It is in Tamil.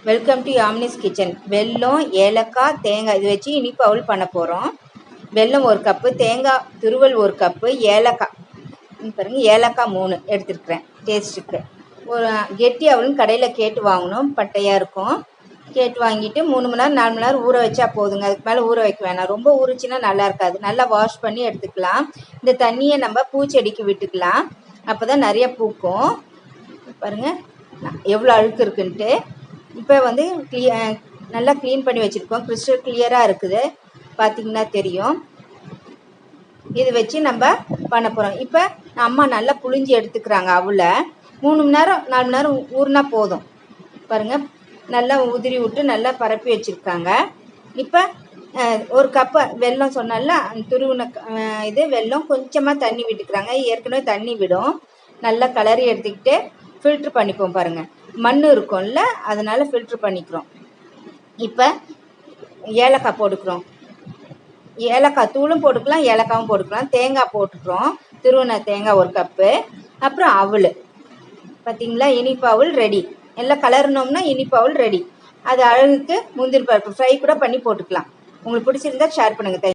Welcome to Yamini's kitchen. வெல்லம், ஏலக்காய், தேங்காய் இது வச்சு இனிப்பு அவல் பண்ண போகிறோம். வெல்லம் 1 கப்பு, தேங்காய் துருவல் 1 கப்பு, ஏலக்காய் பாருங்கள், ஏலக்காய் 3 எடுத்துருக்குறேன் டேஸ்ட்டுக்கு. ஒரு கெட்டி அவலும் கடையில் கேட்டு வாங்கணும், பட்டையாக இருக்கும். கேட்டு வாங்கிட்டு 3 மணி நேரம் 4 மணி நேரம் ஊற வச்சா போதுங்க. அதுக்கு மேலே ஊற வைக்க வேணாம். ரொம்ப ஊறிச்சின்னா நல்லா இருக்காது. நல்லா வாஷ் பண்ணி எடுத்துக்கலாம். இந்த தண்ணியை நம்ம பூச்செடிக்கு விட்டுக்கலாம். அப்போ தான் நிறைய பூக்கும். பாருங்கள் எவ்வளோ அழுக்கு இருக்குன்ட்டு. இப்போ வந்து நல்லா க்ளீன் பண்ணி வச்சுருக்கோம். கிறிஸ்டல் கிளியராக இருக்குது, பார்த்திங்கன்னா தெரியும். இது வச்சு நம்ம பண்ண போகிறோம். இப்போ அம்மா நல்லா புழிஞ்சி எடுத்துக்கிறாங்க அவளை. 3 மணி நேரம் 4 மணி நேரம் ஊறினா போதும். பாருங்கள், நல்லா உதிரி விட்டு நல்லா பரப்பி வச்சுருக்காங்க. இப்போ 1 கப்பு வெல்லம் சொன்னால துருவின இது வெல்லம் கொஞ்சமாக தண்ணி விட்டுக்கிறாங்க. ஏற்கனவே தண்ணி விடும். நல்லா கலரி எடுத்துக்கிட்டு ஃபில்ட்ரு பண்ணிப்போம். பாருங்கள், மண் இருக்கும்ல, அதனால் ஃபில்ட்ரு பண்ணிக்கிறோம். இப்போ ஏலக்காய் போட்டுக்கிறோம். ஏலக்காய் தூளும் போட்டுக்கலாம், ஏலக்காயும் போட்டுக்கலாம். தேங்காய் போட்டுக்கிறோம், துருவின தேங்காய் 1 கப்பு. அப்புறம் அவல் பார்த்திங்களா, இனிப்பு அவல் ரெடி. எல்லாம் கலர்னோம்னா இனிப்பு அவல் ரெடி. அது அழகுக்கு முந்திரி பருப்பு ஃப்ரை கூட பண்ணி போட்டுக்கலாம். உங்களுக்கு பிடிச்சிருந்தா ஷேர் பண்ணுங்கள்.